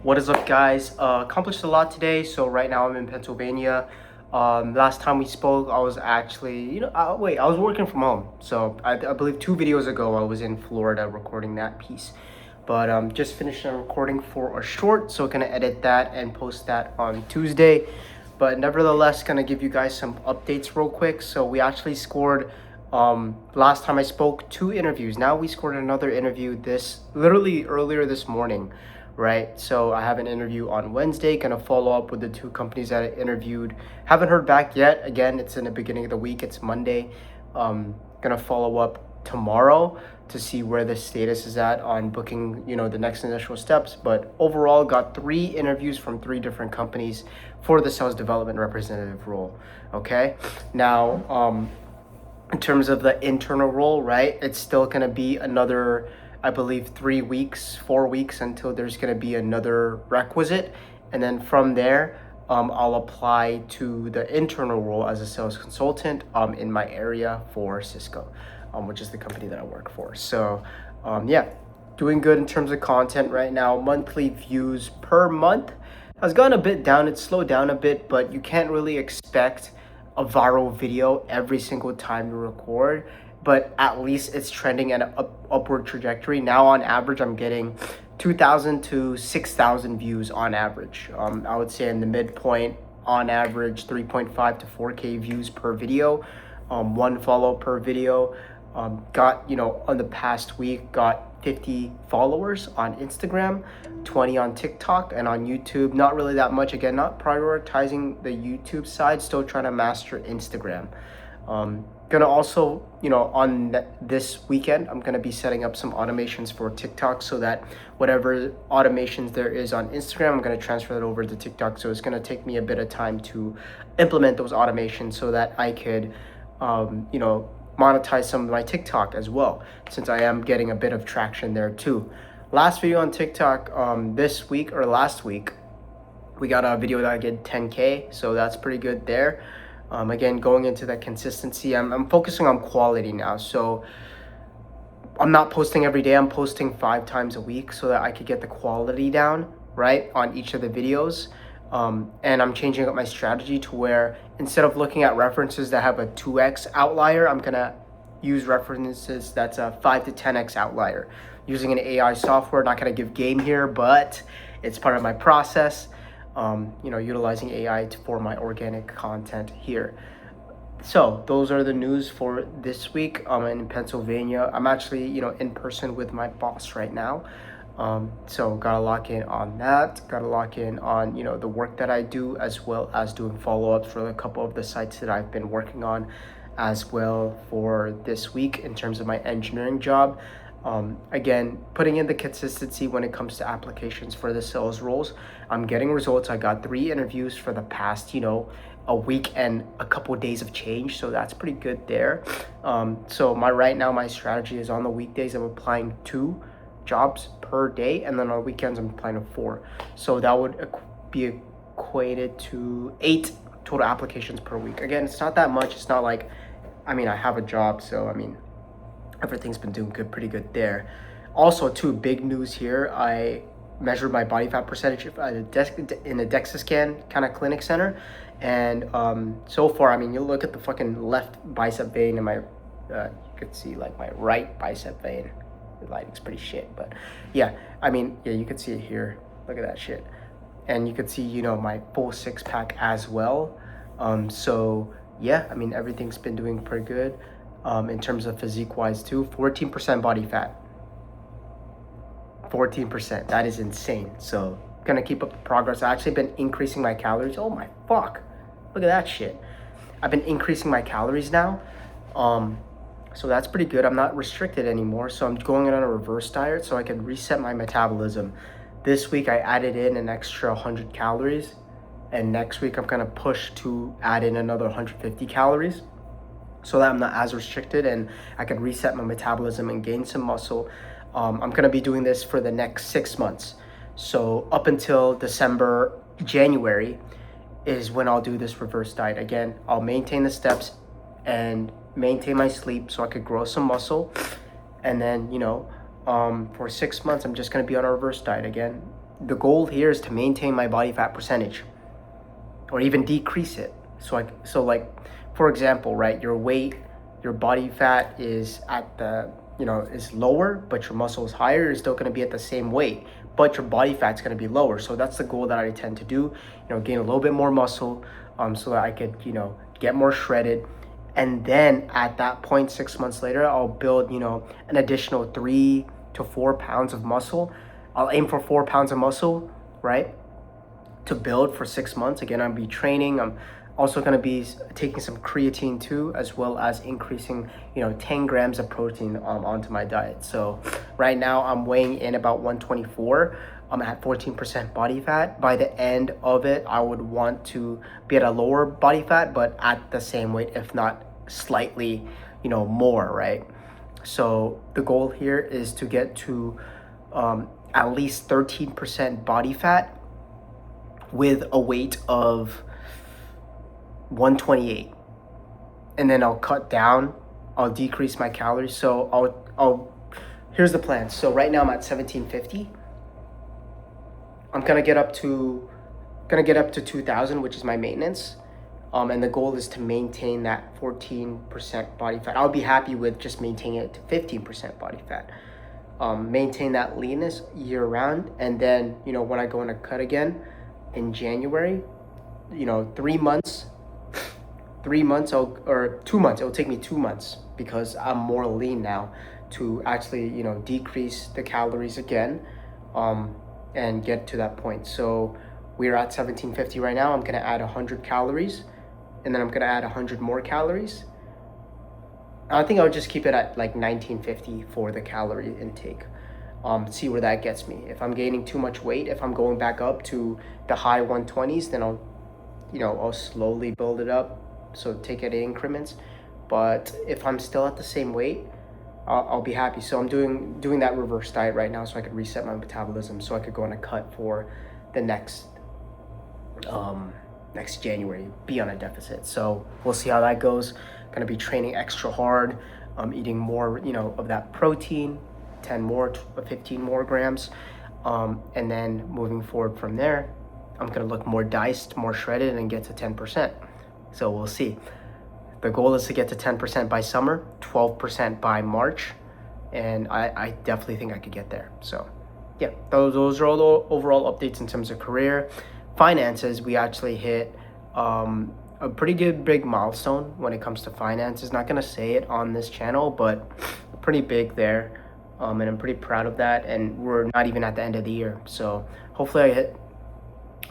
What is up, guys? Accomplished a lot today. So right now I'm in Pennsylvania. Last time we spoke, I was actually, I was working from home. So I believe 2 videos ago I was in Florida recording that piece. But just finished a recording for a short, so gonna edit that and post that on Tuesday. But nevertheless, gonna give you guys some updates real quick. So we actually scored. Last time I spoke, 2 interviews. Now we scored another interview this literally earlier this morning, right? So I have an interview on Wednesday, gonna follow up with the 2 companies that I interviewed. Haven't heard back yet. Again, it's in the beginning of the week, it's Monday. Gonna follow up tomorrow to see where the status is at on booking, the next initial steps. But overall, got 3 interviews from 3 different companies for the sales development representative role. Okay. Now, in terms of the internal role, right? It's still going to be another, I believe, 3 weeks, 4 weeks until there's going to be another requisite. And then from there, I'll apply to the internal role as a sales consultant in my area for Cisco, which is the company that I work for. So, yeah, doing good in terms of content right now. Monthly views per month has gone a bit down. It's slowed down a bit, but you can't really expect a viral video every single time you record, but at least it's trending at an upward trajectory. Now on average, I'm getting 2,000 to 6,000 views on average. I would say in the midpoint, on average, 3.5 to 4K views per video, 1 follow per video. Got, on the past week, got 50 followers on Instagram, 20 on TikTok, and on YouTube, not really that much. Again, not prioritizing the YouTube side, still trying to master Instagram. Gonna also, on this weekend, I'm gonna be setting up some automations for TikTok so that whatever automations there is on Instagram, I'm gonna transfer that over to TikTok. So it's gonna take me a bit of time to implement those automations so that I could, monetize some of my TikTok as well, since I am getting a bit of traction there too. Last video on TikTok this week or last week, we got a video that I did 10K, so that's pretty good there. Again, going into that consistency, I'm focusing on quality now. So I'm not posting every day, I'm posting 5 times a week so that I could get the quality down, right, on each of the videos. And I'm changing up my strategy to where instead of looking at references that have a 2x outlier, I'm gonna use references that's a 5 to 10x outlier using an AI software. Not gonna give game here, but it's part of my process. Utilizing AI for my organic content here. So those are the news for this week. I'm in Pennsylvania. I'm actually, in person with my boss right now. So gotta lock in on that. Gotta lock in on, the work that I do, as well as doing follow-ups for a couple of the sites that I've been working on as well for this week in terms of my engineering job. Again, putting in the consistency when it comes to applications for the sales roles. I'm getting results. I got 3 interviews for the past, a week and a couple of days of change. So that's pretty good there. So right now, my strategy is on the weekdays, I'm applying 2 jobs per day, and then on weekends I'm applying to 4. So that would be equated to 8 total applications per week. Again, it's not that much. It's not like, I have a job, so everything's been doing good, pretty good there. Also, big news here. I measured my body fat percentage in a DEXA scan kind of clinic center, and so far, you look at the fucking left bicep vein and my, you could see like my right bicep vein. The lighting's pretty shit, but yeah, you could see it here. Look at that shit, and you could see, my full 6-pack as well. So yeah, everything's been doing pretty good. In terms of physique wise too, 14% body fat. 14%, that is insane. So gonna keep up the progress. I've actually been increasing my calories. Oh my fuck, look at that shit. I've been increasing my calories now. So that's pretty good. I'm not restricted anymore. So I'm going on a reverse diet so I can reset my metabolism. This week I added in an extra 100 calories, and next week I'm gonna push to add in another 150 calories so that I'm not as restricted and I can reset my metabolism and gain some muscle. I'm gonna be doing this for the next 6 months. So up until December, January is when I'll do this reverse diet. Again, I'll maintain the steps and maintain my sleep so I could grow some muscle. And then, for 6 months, I'm just gonna be on a reverse diet again. the goal here is to maintain my body fat percentage or even decrease it. So like, for example, right, your weight, your body fat is at the, is lower, but your muscle is higher. You're still going to be at the same weight, but your body fat's going to be lower. So that's the goal that I tend to do, gain a little bit more muscle, so that I could, get more shredded. And then at that point, 6 months later, I'll build, an additional 3 to 4 pounds of muscle. I'll aim for 4 pounds of muscle, right, to build for 6 months. Again, I'll be training. I'm also going to be taking some creatine too, as well as increasing, 10 grams of protein onto my diet. So right now I'm weighing in about 124. I'm at 14% body fat. By the end of it, I would want to be at a lower body fat, but at the same weight, if not slightly, more, right? So the goal here is to get to at least 13% body fat with a weight of 128. And then I'll cut down, I'll decrease my calories. So I'll here's the plan. So right now I'm at 1750. I'm gonna get up to 2000, which is my maintenance. And the goal is to maintain that 14% body fat. I'll be happy with just maintaining it to 15% body fat. Maintain that leanness year round. And then, when I go on a cut again in January, 3 months, 2 months, it'll take me 2 months because I'm more lean now to actually, decrease the calories again, and get to that point. So we're at 1750 right now. I'm gonna add 100 calories, and then I'm gonna add 100 more calories. I think I'll just keep it at like 1950 for the calorie intake. See where that gets me. If I'm gaining too much weight, if I'm going back up to the high 120s, then I'll slowly build it up. So take it in increments. But if I'm still at the same weight, I'll be happy. So I'm doing that reverse diet right now so I could reset my metabolism, so I could go on a cut for the next January, be on a deficit. So we'll see how that goes. Gonna be training extra hard, eating more, of that protein, 15 more grams. And then moving forward from there, I'm gonna look more diced, more shredded, and get to 10%. So we'll see. The goal is to get to 10% by summer, 12% by March, and I definitely think I could get there. So yeah, those are all the overall updates in terms of career. Finances, we actually hit a pretty good big milestone when it comes to finances. Not gonna say it on this channel, but pretty big there, and I'm pretty proud of that. And we're not even at the end of the year, so hopefully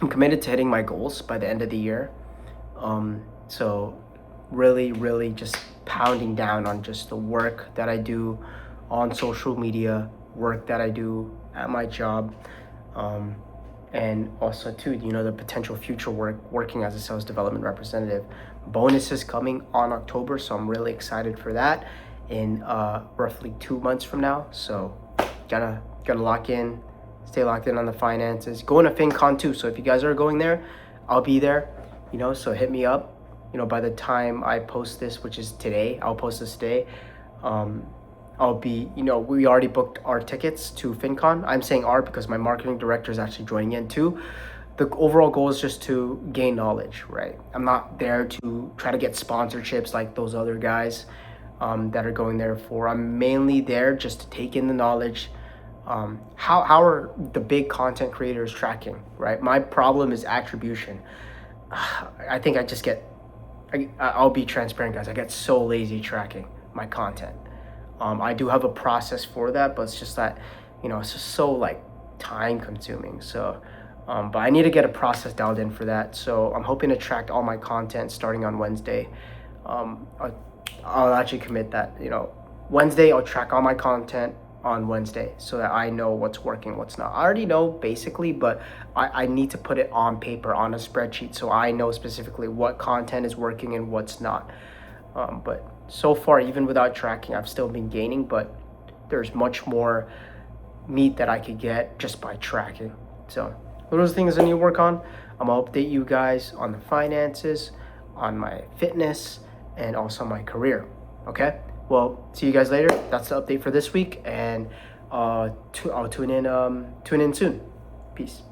I'm committed to hitting my goals by the end of the year. So really just pounding down on just the work that I do on social media, work that I do at my job, and also too, the potential future working as a sales development representative. Bonuses coming on October, so I'm really excited for that in roughly 2 months from now. So gotta stay locked in on the finances. Going to FinCon too, so if you guys are going there, I'll be there, so hit me up. By the time I post this, which is today, I'll post this today, I'll be, we already booked our tickets to FinCon. I'm saying our because my marketing director is actually joining in too. The overall goal is just to gain knowledge, right? I'm not there to try to get sponsorships like those other guys that are going there for. I'm mainly there just to take in the knowledge. How are the big content creators tracking, right? My problem is attribution. I think I'll be transparent, guys. I get so lazy tracking my content. I do have a process for that, but it's just that, it's just so like time consuming. So, but I need to get a process dialed in for that. So I'm hoping to track all my content starting on Wednesday. I'll actually commit that, Wednesday, I'll track all my content on Wednesday so that I know what's working, what's not. I already know basically, but I need to put it on paper, on a spreadsheet, so I know specifically what content is working and what's not. But so far, even without tracking, I've still been gaining, but there's much more meat that I could get just by tracking. So those are things I need to work on. I'm gonna update you guys on the finances, on my fitness, and also my career. Okay? Well, see you guys later. That's the update for this week, and I'll tune in soon. Peace.